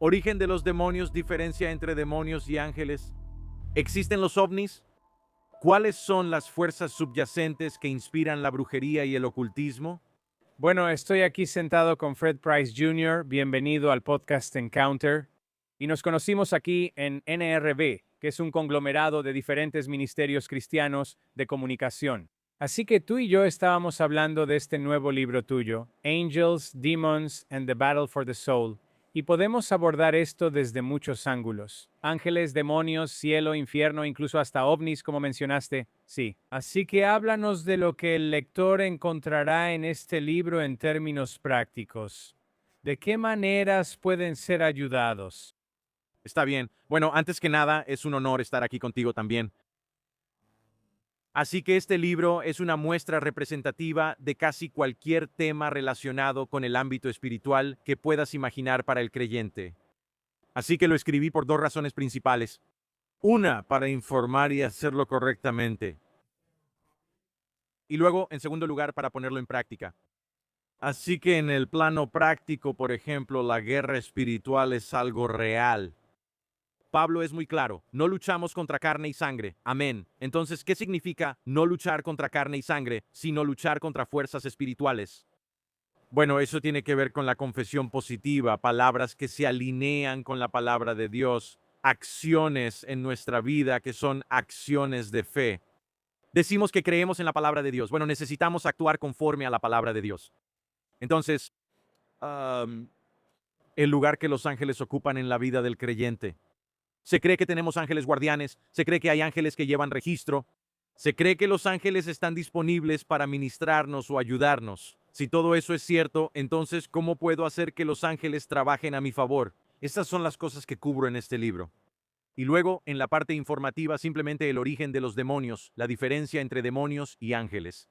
Origen de los demonios, diferencia entre demonios y ángeles. ¿Existen los ovnis? ¿Cuáles son las fuerzas subyacentes que inspiran la brujería y el ocultismo? Bueno, estoy aquí sentado con Fred Price Jr. Bienvenido al podcast Encounter. Y nos conocimos aquí en NRB, que es un conglomerado de diferentes ministerios cristianos de comunicación. Así que tú y yo estábamos hablando de este nuevo libro tuyo, Angels, Demons and the Battle for the Soul. Y podemos abordar esto desde muchos ángulos. Ángeles, demonios, cielo, infierno, incluso hasta ovnis, como mencionaste. Sí. Así que háblanos de lo que el lector encontrará en este libro en términos prácticos. ¿De qué maneras pueden ser ayudados? Está bien. Bueno, antes que nada, es un honor estar aquí contigo también. Así que este libro es una muestra representativa de casi cualquier tema relacionado con el ámbito espiritual que puedas imaginar para el creyente. Así que lo escribí por dos razones principales. Una, para informar y hacerlo correctamente. Y luego, en segundo lugar, para ponerlo en práctica. Así que en el plano práctico, por ejemplo, la guerra espiritual es algo real. Pablo es muy claro, no luchamos contra carne y sangre. Amén. Entonces, ¿qué significa no luchar contra carne y sangre, sino luchar contra fuerzas espirituales? Bueno, eso tiene que ver con la confesión positiva, palabras que se alinean con la palabra de Dios, acciones en nuestra vida que son acciones de fe. Decimos que creemos en la palabra de Dios. Bueno, necesitamos actuar conforme a la palabra de Dios. Entonces, el lugar que los ángeles ocupan en la vida del creyente. Se cree que tenemos ángeles guardianes, se cree que hay ángeles que llevan registro, se cree que los ángeles están disponibles para ministrarnos o ayudarnos. Si todo eso es cierto, entonces, ¿cómo puedo hacer que los ángeles trabajen a mi favor? Estas son las cosas que cubro en este libro. Y luego, en la parte informativa, simplemente el origen de los demonios, la diferencia entre demonios y ángeles.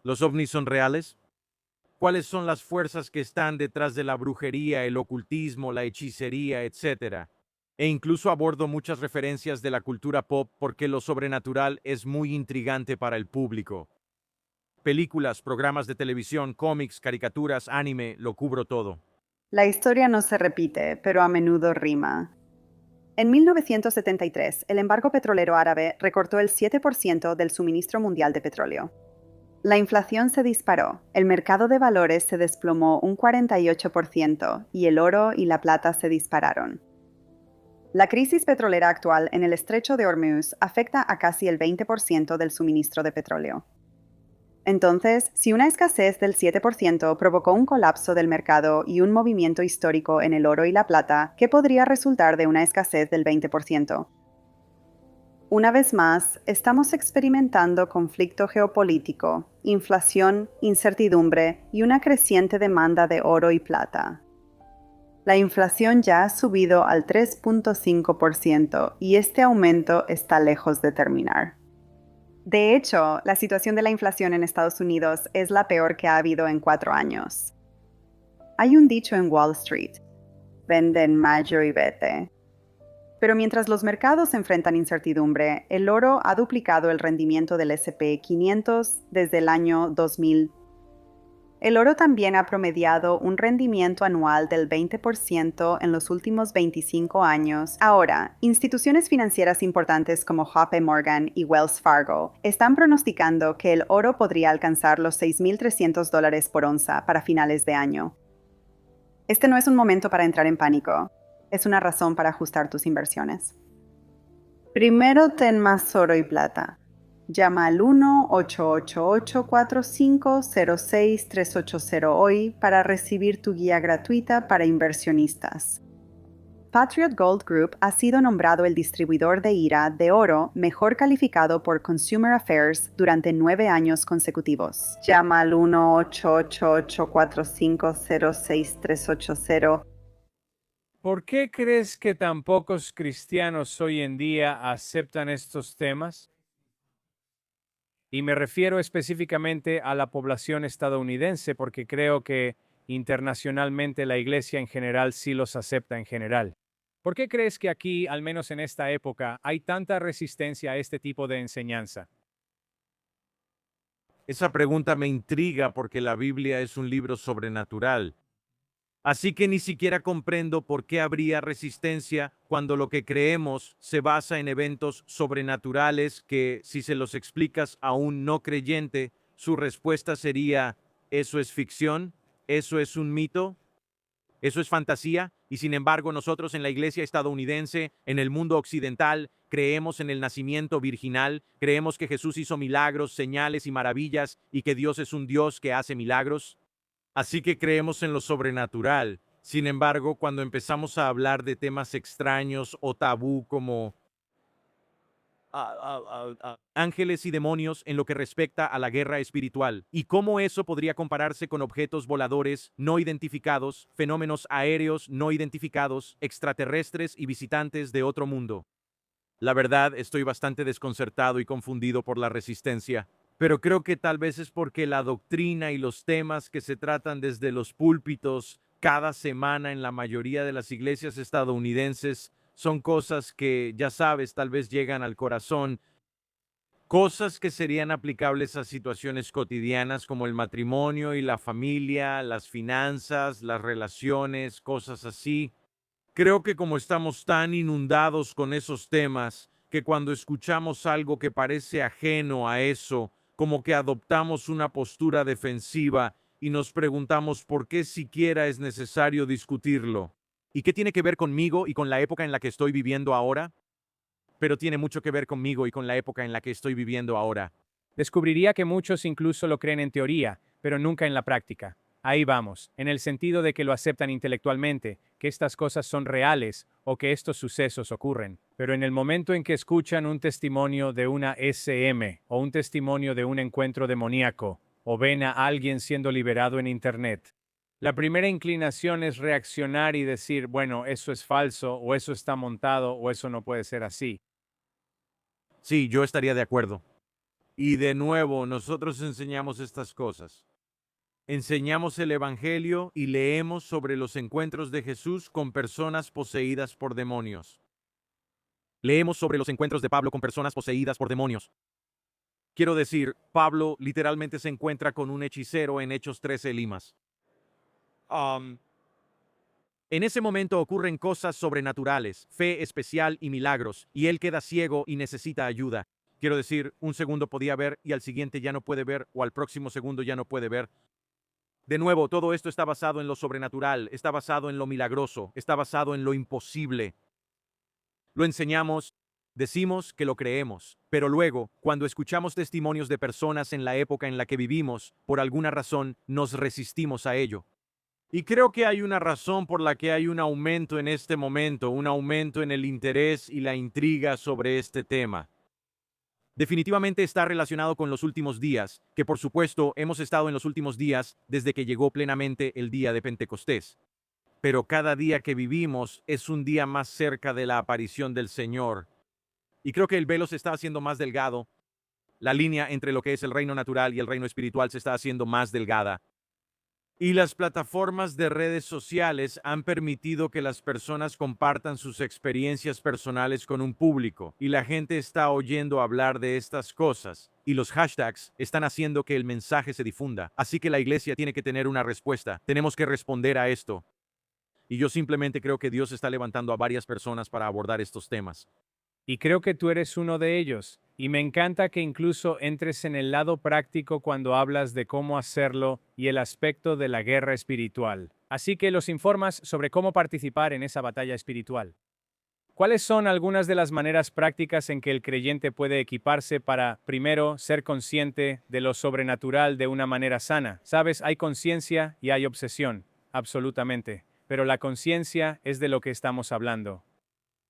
¿Los ovnis son reales? ¿Cuáles son las fuerzas que están detrás de la brujería, el ocultismo, la hechicería, etcétera? E incluso abordo muchas referencias de la cultura pop porque lo sobrenatural es muy intrigante para el público. Películas, programas de televisión, cómics, caricaturas, anime, lo cubro todo. La historia no se repite, pero a menudo rima. En 1973, el embargo petrolero árabe recortó el 7% del suministro mundial de petróleo. La inflación se disparó, el mercado de valores se desplomó un 48% y el oro y la plata se dispararon. La crisis petrolera actual en el estrecho de Hormuz afecta a casi el 20% del suministro de petróleo. Entonces, si una escasez del 7% provocó un colapso del mercado y un movimiento histórico en el oro y la plata, ¿qué podría resultar de una escasez del 20%? Una vez más, estamos experimentando conflicto geopolítico, inflación, incertidumbre y una creciente demanda de oro y plata. La inflación ya ha subido al 3.5% y este aumento está lejos de terminar. De hecho, la situación de la inflación en Estados Unidos es la peor que ha habido en 4 años. Hay un dicho en Wall Street: vende en mayo y vete. Pero mientras los mercados enfrentan incertidumbre, el oro ha duplicado el rendimiento del S&P 500 desde el año 2000. El oro también ha promediado un rendimiento anual del 20% en los últimos 25 años. Ahora, instituciones financieras importantes como JP Morgan y Wells Fargo están pronosticando que el oro podría alcanzar los $6,300 por onza para finales de año. Este no es un momento para entrar en pánico, es una razón para ajustar tus inversiones. Primero, ten más oro y plata. Llama al 1-888-4506-380 hoy para recibir tu guía gratuita para inversionistas. Patriot Gold Group ha sido nombrado el distribuidor de IRA de oro mejor calificado por Consumer Affairs durante 9 años consecutivos. Llama al 1-888-4506-380. ¿Por qué crees que tan pocos cristianos hoy en día aceptan estos temas? Y me refiero específicamente a la población estadounidense porque creo que internacionalmente la iglesia en general sí los acepta en general. ¿Por qué crees que aquí, al menos en esta época, hay tanta resistencia a este tipo de enseñanza? Esa pregunta me intriga porque la Biblia es un libro sobrenatural. Así que ni siquiera comprendo por qué habría resistencia cuando lo que creemos se basa en eventos sobrenaturales que, si se los explicas a un no creyente, su respuesta sería: ¿eso es ficción? ¿Eso es un mito? ¿Eso es fantasía? Y sin embargo, nosotros en la iglesia estadounidense, en el mundo occidental, creemos en el nacimiento virginal, creemos que Jesús hizo milagros, señales y maravillas, y que Dios es un Dios que hace milagros. Así que creemos en lo sobrenatural. Sin embargo, cuando empezamos a hablar de temas extraños o tabú como ángeles y demonios en lo que respecta a la guerra espiritual, y cómo eso podría compararse con objetos voladores no identificados, fenómenos aéreos no identificados, extraterrestres y visitantes de otro mundo. La verdad, estoy bastante desconcertado y confundido por la resistencia, pero creo que tal vez es porque la doctrina y los temas que se tratan desde los púlpitos cada semana en la mayoría de las iglesias estadounidenses son cosas que, ya sabes, tal vez llegan al corazón, cosas que serían aplicables a situaciones cotidianas como el matrimonio y la familia, las finanzas, las relaciones, cosas así. Creo que como estamos tan inundados con esos temas, que cuando escuchamos algo que parece ajeno a eso, como que adoptamos una postura defensiva y nos preguntamos por qué siquiera es necesario discutirlo. ¿Y qué tiene que ver conmigo y con la época en la que estoy viviendo ahora? Pero tiene mucho que ver conmigo y con la época en la que estoy viviendo ahora. Descubriría que muchos incluso lo creen en teoría, pero nunca en la práctica. Ahí vamos, en el sentido de que lo aceptan intelectualmente, que estas cosas son reales o que estos sucesos ocurren. Pero en el momento en que escuchan un testimonio de una SM o un testimonio de un encuentro demoníaco, o ven a alguien siendo liberado en Internet, la primera inclinación es reaccionar y decir, bueno, eso es falso, o eso está montado, o eso no puede ser así. Sí, yo estaría de acuerdo. Y de nuevo, nosotros enseñamos estas cosas. Enseñamos el Evangelio y leemos sobre los encuentros de Jesús con personas poseídas por demonios. Leemos sobre los encuentros de Pablo con personas poseídas por demonios. Quiero decir, Pablo literalmente se encuentra con un hechicero en Hechos 13 Limas. En ese momento ocurren cosas sobrenaturales, fe especial y milagros, y él queda ciego y necesita ayuda. Quiero decir, un segundo podía ver y al siguiente ya no puede ver, o al próximo segundo ya no puede ver. De nuevo, todo esto está basado en lo sobrenatural, está basado en lo milagroso, está basado en lo imposible. Lo enseñamos, decimos que lo creemos, pero luego, cuando escuchamos testimonios de personas en la época en la que vivimos, por alguna razón nos resistimos a ello. Y creo que hay una razón por la que hay un aumento en este momento, un aumento en el interés y la intriga sobre este tema. Definitivamente está relacionado con los últimos días, que por supuesto hemos estado en los últimos días desde que llegó plenamente el día de Pentecostés. Pero cada día que vivimos es un día más cerca de la aparición del Señor. Y creo que el velo se está haciendo más delgado. La línea entre lo que es el reino natural y el reino espiritual se está haciendo más delgada. Y las plataformas de redes sociales han permitido que las personas compartan sus experiencias personales con un público, y la gente está oyendo hablar de estas cosas, y los hashtags están haciendo que el mensaje se difunda. Así que la iglesia tiene que tener una respuesta. Tenemos que responder a esto. Y yo simplemente creo que Dios está levantando a varias personas para abordar estos temas. Y creo que tú eres uno de ellos. Y me encanta que incluso entres en el lado práctico cuando hablas de cómo hacerlo y el aspecto de la guerra espiritual. Así que los informas sobre cómo participar en esa batalla espiritual. ¿Cuáles son algunas de las maneras prácticas en que el creyente puede equiparse para, primero, ser consciente de lo sobrenatural de una manera sana? Sabes, hay conciencia y hay obsesión, absolutamente. Pero la conciencia es de lo que estamos hablando.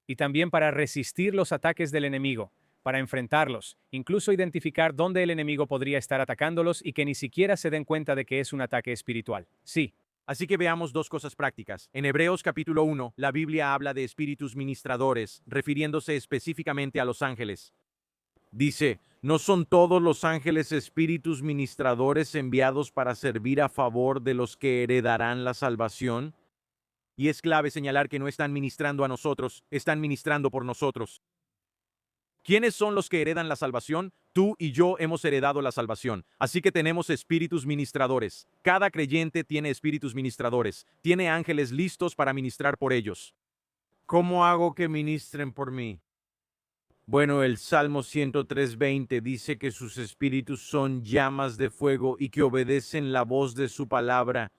Y también para resistir los ataques del enemigo, para enfrentarlos, incluso identificar dónde el enemigo podría estar atacándolos y que ni siquiera se den cuenta de que es un ataque espiritual. Sí. Así que veamos dos cosas prácticas. En Hebreos capítulo 1, la Biblia habla de espíritus ministradores, refiriéndose específicamente a los ángeles. Dice, ¿no son todos los ángeles espíritus ministradores enviados para servir a favor de los que heredarán la salvación? Y es clave señalar que no están ministrando a nosotros, están ministrando por nosotros. ¿Quiénes son los que heredan la salvación? Tú y yo hemos heredado la salvación, así que tenemos espíritus ministradores. Cada creyente tiene espíritus ministradores, tiene ángeles listos para ministrar por ellos. ¿Cómo hago que ministren por mí? Bueno, el Salmo 103:20 dice que sus espíritus son llamas de fuego y que obedecen la voz de su palabra.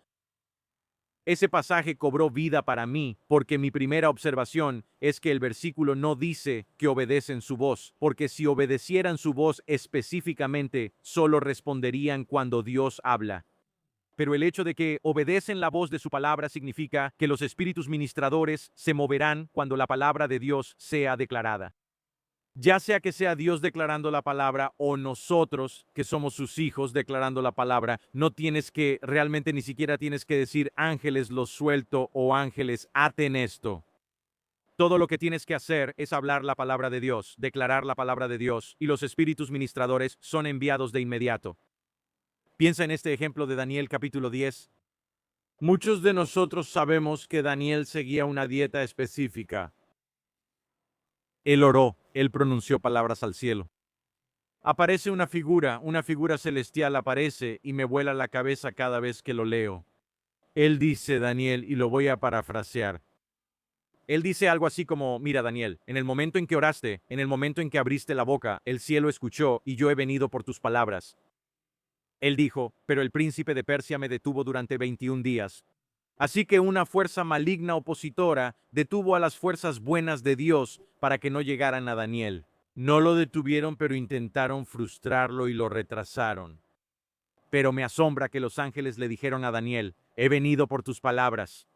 Ese pasaje cobró vida para mí, porque mi primera observación es que el versículo no dice que obedecen su voz, porque si obedecieran su voz específicamente, solo responderían cuando Dios habla. Pero el hecho de que obedecen la voz de su palabra significa que los espíritus ministradores se moverán cuando la palabra de Dios sea declarada. Ya sea que sea Dios declarando la palabra o nosotros, que somos sus hijos, declarando la palabra, no tienes que, realmente ni siquiera tienes que decir ángeles los suelto o ángeles aten esto. Todo lo que tienes que hacer es hablar la palabra de Dios, declarar la palabra de Dios, y los espíritus ministradores son enviados de inmediato. Piensa en este ejemplo de Daniel capítulo 10. Muchos de nosotros sabemos que Daniel seguía una dieta específica. Él oró, él pronunció palabras al cielo. Aparece una figura celestial aparece y me vuela la cabeza cada vez que lo leo. Él dice, Daniel, y lo voy a parafrasear. Él dice algo así como, mira Daniel, en el momento en que oraste, en el momento en que abriste la boca, el cielo escuchó y yo he venido por tus palabras. Él dijo, pero el príncipe de Persia me detuvo durante 21 días. Así que una fuerza maligna opositora detuvo a las fuerzas buenas de Dios para que no llegaran a Daniel. No lo detuvieron, pero intentaron frustrarlo y lo retrasaron. Pero me asombra que los ángeles le dijeron a Daniel, he venido por tus palabras.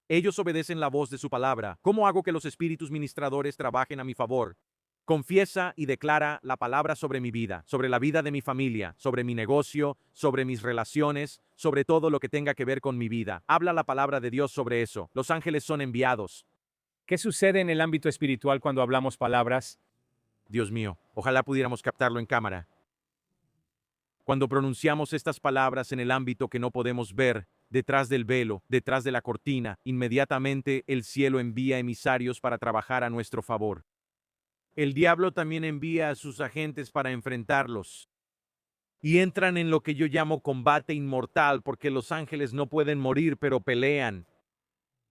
Ellos obedecen la voz de su palabra. ¿Cómo hago que los espíritus ministradores trabajen a mi favor? Confiesa y declara la palabra sobre mi vida, sobre la vida de mi familia, sobre mi negocio, sobre mis relaciones, sobre todo lo que tenga que ver con mi vida. Habla la palabra de Dios sobre eso. Los ángeles son enviados. ¿Qué sucede en el ámbito espiritual cuando hablamos palabras? Dios mío, ojalá pudiéramos captarlo en cámara. Cuando pronunciamos estas palabras en el ámbito que no podemos ver, detrás del velo, detrás de la cortina, inmediatamente el cielo envía emisarios para trabajar a nuestro favor. El diablo también envía a sus agentes para enfrentarlos. Y entran en lo que yo llamo combate inmortal, porque los ángeles no pueden morir, pero pelean.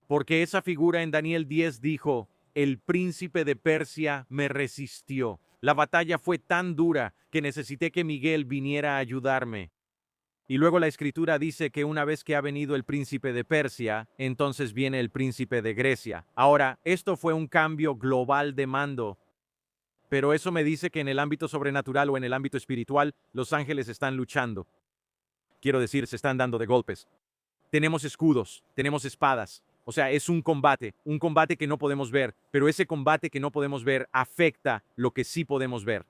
Porque esa figura en Daniel 10 dijo, el príncipe de Persia me resistió. La batalla fue tan dura que necesité que Miguel viniera a ayudarme. Y luego la escritura dice que una vez que ha venido el príncipe de Persia, entonces viene el príncipe de Grecia. Ahora, esto fue un cambio global de mando. Pero eso me dice que en el ámbito sobrenatural o en el ámbito espiritual, los ángeles están luchando. Quiero decir, se están dando de golpes. Tenemos escudos, tenemos espadas. O sea, es un combate que no podemos ver, pero ese combate que no podemos ver afecta lo que sí podemos ver.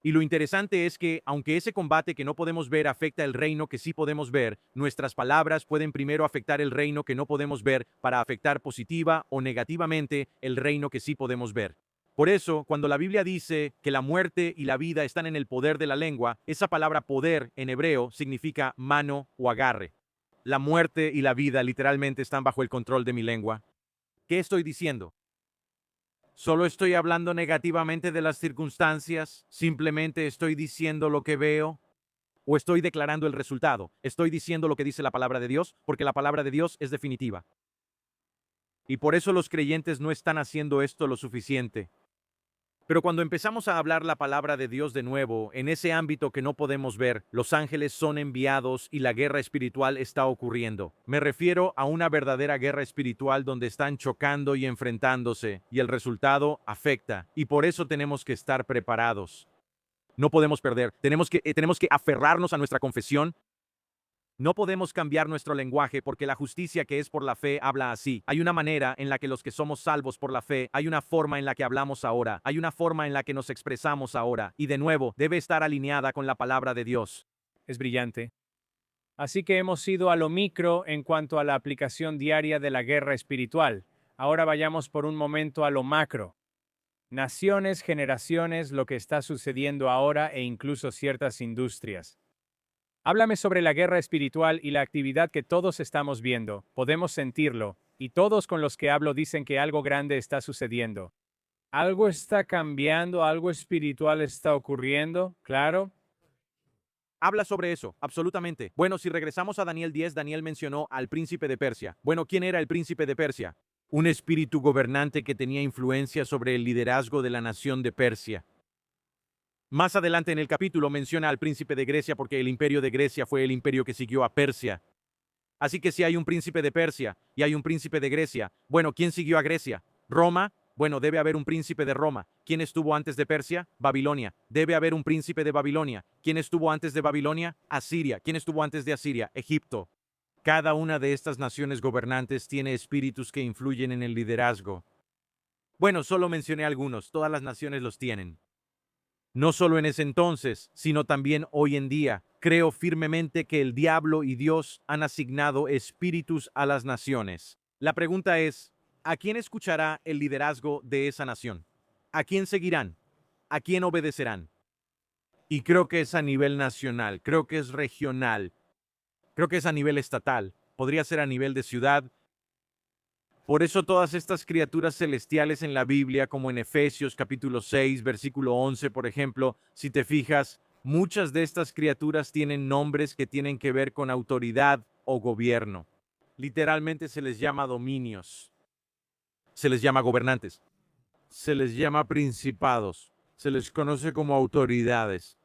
Y lo interesante es que, aunque ese combate que no podemos ver afecta el reino que sí podemos ver, nuestras palabras pueden primero afectar el reino que no podemos ver para afectar positiva o negativamente el reino que sí podemos ver. Por eso, cuando la Biblia dice que la muerte y la vida están en el poder de la lengua, esa palabra poder en hebreo significa mano o agarre. La muerte y la vida literalmente están bajo el control de mi lengua. ¿Qué estoy diciendo? ¿Solo estoy hablando negativamente de las circunstancias? ¿Simplemente estoy diciendo lo que veo? ¿O estoy declarando el resultado? ¿Estoy diciendo lo que dice la palabra de Dios? Porque la palabra de Dios es definitiva. Y por eso los creyentes no están haciendo esto lo suficiente. Pero cuando empezamos a hablar la palabra de Dios de nuevo, en ese ámbito que no podemos ver, los ángeles son enviados y la guerra espiritual está ocurriendo. Me refiero a una verdadera guerra espiritual donde están chocando y enfrentándose, y el resultado afecta. Y por eso tenemos que estar preparados. No podemos perder. Tenemos que aferrarnos a nuestra confesión. No podemos cambiar nuestro lenguaje porque la justicia que es por la fe habla así. Hay una manera en la que los que somos salvos por la fe, hay una forma en la que hablamos ahora, hay una forma en la que nos expresamos ahora, y de nuevo, debe estar alineada con la palabra de Dios. Es brillante. Así que hemos ido a lo micro en cuanto a la aplicación diaria de la guerra espiritual. Ahora vayamos por un momento a lo macro. Naciones, generaciones, lo que está sucediendo ahora e incluso ciertas industrias. Háblame sobre la guerra espiritual y la actividad que todos estamos viendo, podemos sentirlo, y todos con los que hablo dicen que algo grande está sucediendo. Algo está cambiando, algo espiritual está ocurriendo, claro. Habla sobre eso, absolutamente. Bueno, si regresamos a Daniel 10, Daniel mencionó al príncipe de Persia. Bueno, ¿quién era el príncipe de Persia? Un espíritu gobernante que tenía influencia sobre el liderazgo de la nación de Persia. Más adelante en el capítulo menciona al príncipe de Grecia porque el imperio de Grecia fue el imperio que siguió a Persia. Así que si hay un príncipe de Persia y hay un príncipe de Grecia, bueno, ¿quién siguió a Grecia? ¿Roma? Bueno, debe haber un príncipe de Roma. ¿Quién estuvo antes de Persia? Babilonia. Debe haber un príncipe de Babilonia. ¿Quién estuvo antes de Babilonia? Asiria. ¿Quién estuvo antes de Asiria? Egipto. Cada una de estas naciones gobernantes tiene espíritus que influyen en el liderazgo. Bueno, solo mencioné algunos, todas las naciones los tienen. No solo en ese entonces, sino también hoy en día. Creo firmemente que el diablo y Dios han asignado espíritus a las naciones. La pregunta es, ¿a quién escuchará el liderazgo de esa nación? ¿A quién seguirán? ¿A quién obedecerán? Y creo que es a nivel nacional, creo que es regional, creo que es a nivel estatal, podría ser a nivel de ciudad. Por eso todas estas criaturas celestiales en la Biblia, como en Efesios capítulo 6, versículo 11, por ejemplo, si te fijas, muchas de estas criaturas tienen nombres que tienen que ver con autoridad o gobierno. Literalmente se les llama dominios, se les llama gobernantes, se les llama principados, se les conoce como autoridades.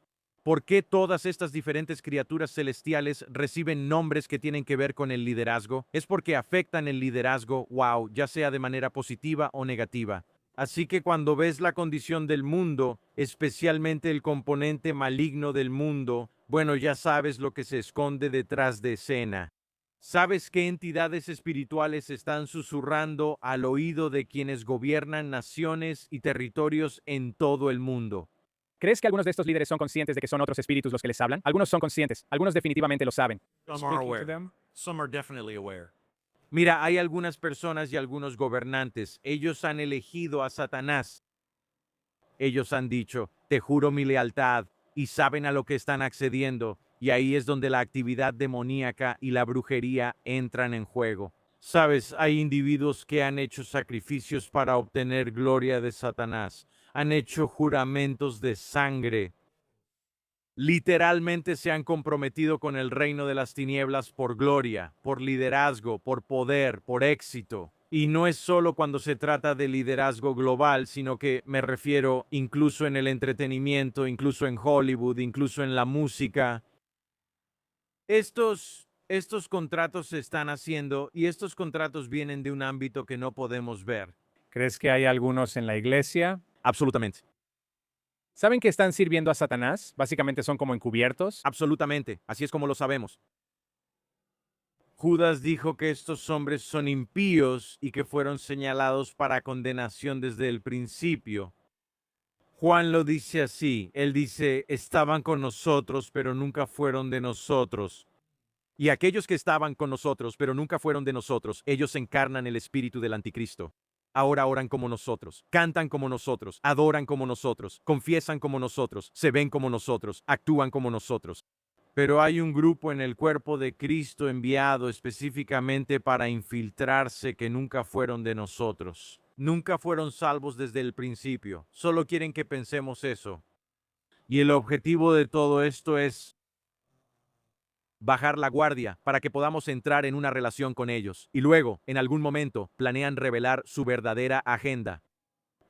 ¿Por qué todas estas diferentes criaturas celestiales reciben nombres que tienen que ver con el liderazgo? Es porque afectan el liderazgo, wow, ya sea de manera positiva o negativa. Así que cuando ves la condición del mundo, especialmente el componente maligno del mundo, bueno, ya sabes lo que se esconde detrás de escena. ¿Sabes qué entidades espirituales están susurrando al oído de quienes gobiernan naciones y territorios en todo el mundo? ¿Crees que algunos de estos líderes son conscientes de que son otros espíritus los que les hablan? Algunos son conscientes, algunos definitivamente lo saben. Some are aware. Some are definitely aware. Mira, hay algunas personas y algunos gobernantes. Ellos han elegido a Satanás. Ellos han dicho, te juro mi lealtad, y saben a lo que están accediendo. Y ahí es donde la actividad demoníaca y la brujería entran en juego. Sabes, hay individuos que han hecho sacrificios para obtener gloria de Satanás. Han hecho juramentos de sangre. Literalmente se han comprometido con el reino de las tinieblas por gloria, por liderazgo, por poder, por éxito. Y no es solo cuando se trata de liderazgo global, sino que me refiero incluso en el entretenimiento, incluso en Hollywood, incluso en la música. Estos contratos se están haciendo y estos contratos vienen de un ámbito que no podemos ver. ¿Crees que hay algunos en la iglesia? Absolutamente. ¿Saben que están sirviendo a Satanás? Básicamente son como encubiertos. Absolutamente. Así es como lo sabemos. Judas dijo que estos hombres son impíos y que fueron señalados para condenación desde el principio. Juan lo dice así. Él dice, estaban con nosotros, pero nunca fueron de nosotros. Y aquellos que estaban con nosotros, pero nunca fueron de nosotros, ellos encarnan el espíritu del anticristo. Ahora oran como nosotros, cantan como nosotros, adoran como nosotros, confiesan como nosotros, se ven como nosotros, actúan como nosotros. Pero hay un grupo en el cuerpo de Cristo enviado específicamente para infiltrarse que nunca fueron de nosotros. Nunca fueron salvos desde el principio. Solo quieren que pensemos eso. Y el objetivo de todo esto es bajar la guardia para que podamos entrar en una relación con ellos. Y luego, en algún momento, planean revelar su verdadera agenda.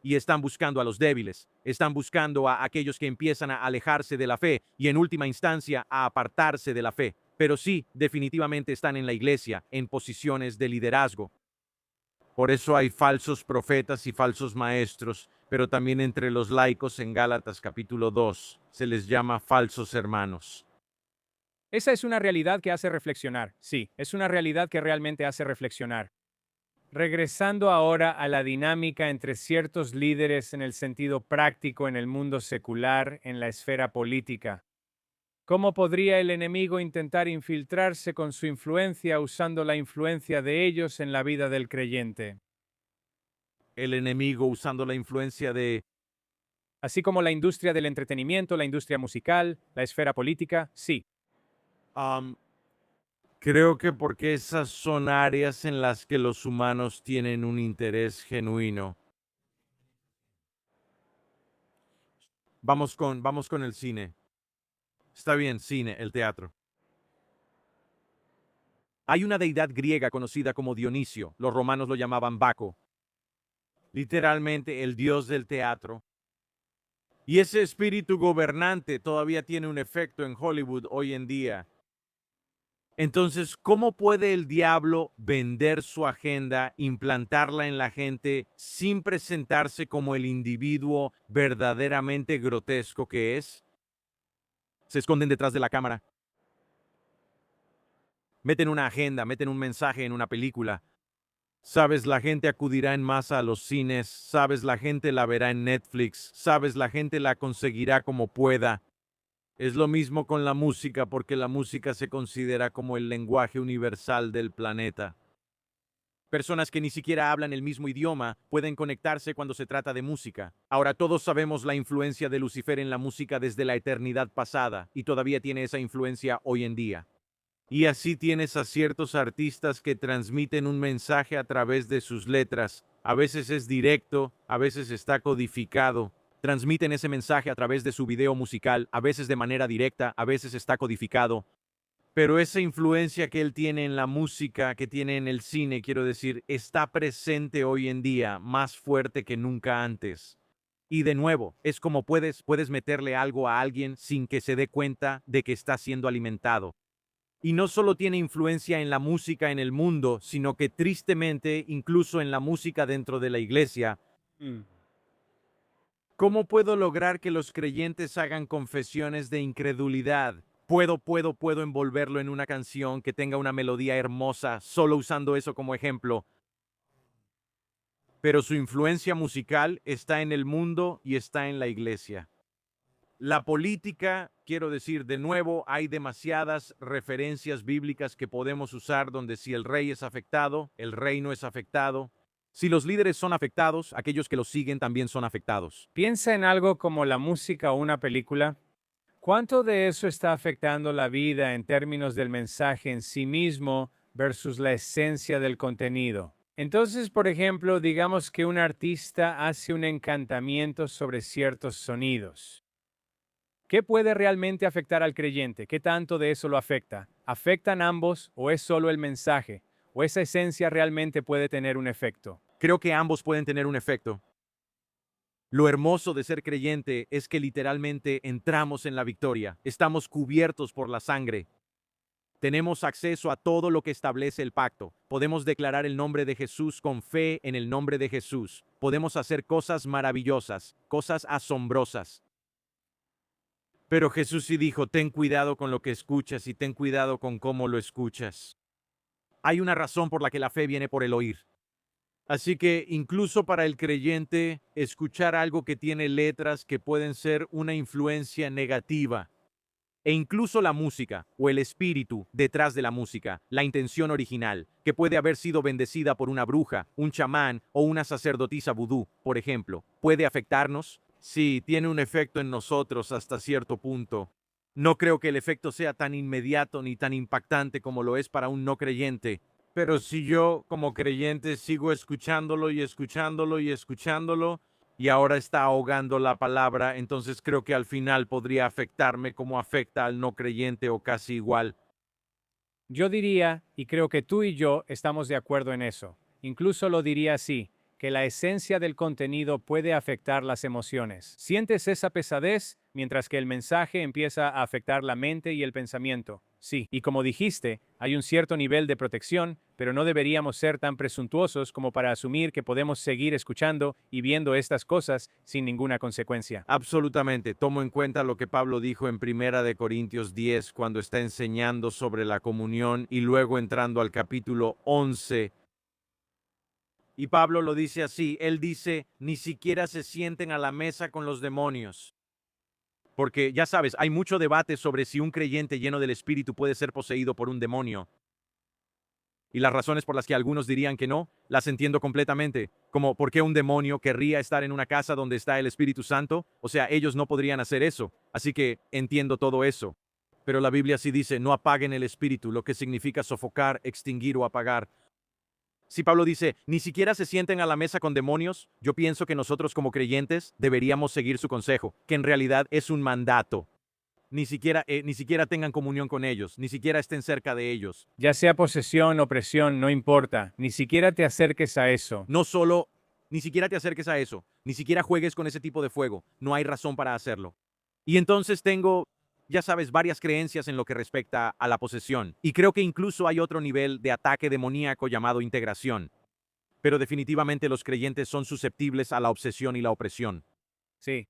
Y están buscando a los débiles, están buscando a aquellos que empiezan a alejarse de la fe y en última instancia a apartarse de la fe. Pero sí, definitivamente están en la iglesia, en posiciones de liderazgo. Por eso hay falsos profetas y falsos maestros, pero también entre los laicos en Gálatas capítulo 2 se les llama falsos hermanos. Esa es una realidad que hace reflexionar. Sí, es una realidad que realmente hace reflexionar. Regresando ahora a la dinámica entre ciertos líderes en el sentido práctico en el mundo secular, en la esfera política. ¿Cómo podría el enemigo intentar infiltrarse con su influencia usando la influencia de ellos en la vida del creyente? El enemigo usando la influencia de... Así como la industria del entretenimiento, la industria musical, la esfera política, sí. Creo que porque esas son áreas en las que los humanos tienen un interés genuino. Vamos con el cine. Está bien, cine, el teatro. Hay una deidad griega conocida como Dionisio. Los romanos lo llamaban Baco. Literalmente el dios del teatro. Y ese espíritu gobernante todavía tiene un efecto en Hollywood hoy en día. Entonces, ¿cómo puede el diablo vender su agenda, implantarla en la gente sin presentarse como el individuo verdaderamente grotesco que es? Se esconden detrás de la cámara. Meten una agenda, meten un mensaje en una película. Sabes, la gente acudirá en masa a los cines, sabes, la gente la verá en Netflix, sabes, la gente la conseguirá como pueda. Es lo mismo con la música, porque la música se considera como el lenguaje universal del planeta. Personas que ni siquiera hablan el mismo idioma pueden conectarse cuando se trata de música. Ahora, todos sabemos la influencia de Lucifer en la música desde la eternidad pasada, y todavía tiene esa influencia hoy en día. Y así tienes a ciertos artistas que transmiten un mensaje a través de sus letras. A veces es directo, a veces está codificado. Transmiten ese mensaje a través de su video musical, a veces de manera directa, a veces está codificado. Pero esa influencia que él tiene en la música, que tiene en el cine, quiero decir, está presente hoy en día, más fuerte que nunca antes. Y de nuevo, es como puedes meterle algo a alguien sin que se dé cuenta de que está siendo alimentado. Y no solo tiene influencia en la música en el mundo, sino que tristemente, incluso en la música dentro de la iglesia. ¿Cómo puedo lograr que los creyentes hagan confesiones de incredulidad? Puedo envolverlo en una canción que tenga una melodía hermosa, solo usando eso como ejemplo. Pero su influencia musical está en el mundo y está en la iglesia. La política, quiero decir, de nuevo, hay demasiadas referencias bíblicas que podemos usar donde si el rey es afectado, el reino es afectado. Si los líderes son afectados, aquellos que los siguen también son afectados. Piensa en algo como la música o una película. ¿Cuánto de eso está afectando la vida en términos del mensaje en sí mismo versus la esencia del contenido? Entonces, por ejemplo, digamos que un artista hace un encantamiento sobre ciertos sonidos. ¿Qué puede realmente afectar al creyente? ¿Qué tanto de eso lo afecta? ¿Afectan ambos o es solo el mensaje? ¿O esa esencia realmente puede tener un efecto? Creo que ambos pueden tener un efecto. Lo hermoso de ser creyente es que literalmente entramos en la victoria. Estamos cubiertos por la sangre. Tenemos acceso a todo lo que establece el pacto. Podemos declarar el nombre de Jesús con fe en el nombre de Jesús. Podemos hacer cosas maravillosas, cosas asombrosas. Pero Jesús sí dijo, ten cuidado con lo que escuchas y ten cuidado con cómo lo escuchas. Hay una razón por la que la fe viene por el oír. Así que incluso para el creyente, escuchar algo que tiene letras que pueden ser una influencia negativa, e incluso la música o el espíritu detrás de la música, la intención original, que puede haber sido bendecida por una bruja, un chamán o una sacerdotisa vudú, por ejemplo, ¿puede afectarnos? Sí, tiene un efecto en nosotros hasta cierto punto. No creo que el efecto sea tan inmediato ni tan impactante como lo es para un no creyente. Pero si yo, como creyente, sigo escuchándolo y escuchándolo y escuchándolo, y ahora está ahogando la palabra, entonces creo que al final podría afectarme como afecta al no creyente o casi igual. Yo diría, y creo que tú y yo estamos de acuerdo en eso, incluso lo diría así, que la esencia del contenido puede afectar las emociones. Sientes esa pesadez mientras que el mensaje empieza a afectar la mente y el pensamiento. Sí, y como dijiste, hay un cierto nivel de protección, pero no deberíamos ser tan presuntuosos como para asumir que podemos seguir escuchando y viendo estas cosas sin ninguna consecuencia. Absolutamente. Tomo en cuenta lo que Pablo dijo en 1 Corintios 10 cuando está enseñando sobre la comunión y luego entrando al capítulo 11. Y Pablo lo dice así, él dice, ni siquiera se sienten a la mesa con los demonios. Porque ya sabes, hay mucho debate sobre si un creyente lleno del Espíritu puede ser poseído por un demonio. Y las razones por las que algunos dirían que no, las entiendo completamente. Como, ¿por qué un demonio querría estar en una casa donde está el Espíritu Santo? O sea, ellos no podrían hacer eso. Así que entiendo todo eso. Pero la Biblia sí dice, no apaguen el Espíritu, lo que significa sofocar, extinguir o apagar. Si Pablo dice, ni siquiera se sienten a la mesa con demonios, yo pienso que nosotros como creyentes deberíamos seguir su consejo, que en realidad es un mandato. Ni siquiera tengan comunión con ellos, ni siquiera estén cerca de ellos. Ya sea posesión o presión, no importa. Ni siquiera te acerques a eso. No solo, ni siquiera te acerques a eso, ni siquiera juegues con ese tipo de fuego. No hay razón para hacerlo. Y entonces tengo, ya sabes, varias creencias en lo que respecta a la posesión. Y creo que incluso hay otro nivel de ataque demoníaco llamado integración. Pero definitivamente los creyentes son susceptibles a la obsesión y la opresión. Sí.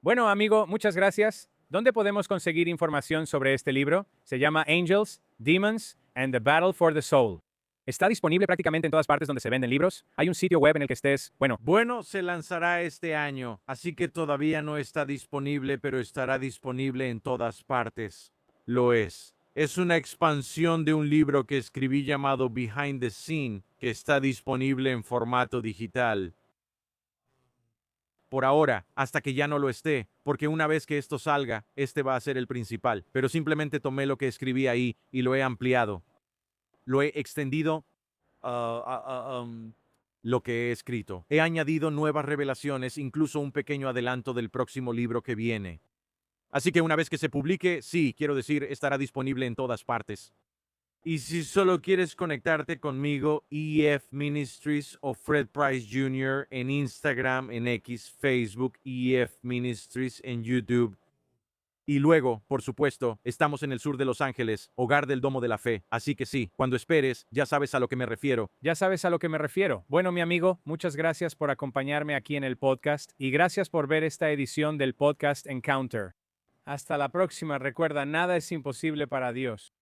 Bueno, amigo, muchas gracias. ¿Dónde podemos conseguir información sobre este libro? Se llama Angels, Demons and the Battle for the Soul. Está disponible prácticamente en todas partes donde se venden libros. Hay un sitio web en el que estés, Bueno, se lanzará este año, así que todavía no está disponible, pero estará disponible en todas partes. Lo es. Es una expansión de un libro que escribí llamado Behind the Scene, que está disponible en formato digital. Por ahora, hasta que ya no lo esté, porque una vez que esto salga, este va a ser el principal. Pero simplemente tomé lo que escribí ahí y lo he ampliado. Lo he extendido lo que he escrito. He añadido nuevas revelaciones, incluso un pequeño adelanto del próximo libro que viene. Así que una vez que se publique, sí, quiero decir, estará disponible en todas partes. Y si solo quieres conectarte conmigo, EF Ministries o Fred Price Jr. en Instagram, en X, Facebook, EF Ministries en YouTube. Y luego, por supuesto, estamos en el sur de Los Ángeles, hogar del Domo de la Fe. Así que sí, cuando esperes, ya sabes a lo que me refiero. Ya sabes a lo que me refiero. Bueno, mi amigo, muchas gracias por acompañarme aquí en el podcast y gracias por ver esta edición del podcast Encounter. Hasta la próxima. Recuerda, nada es imposible para Dios.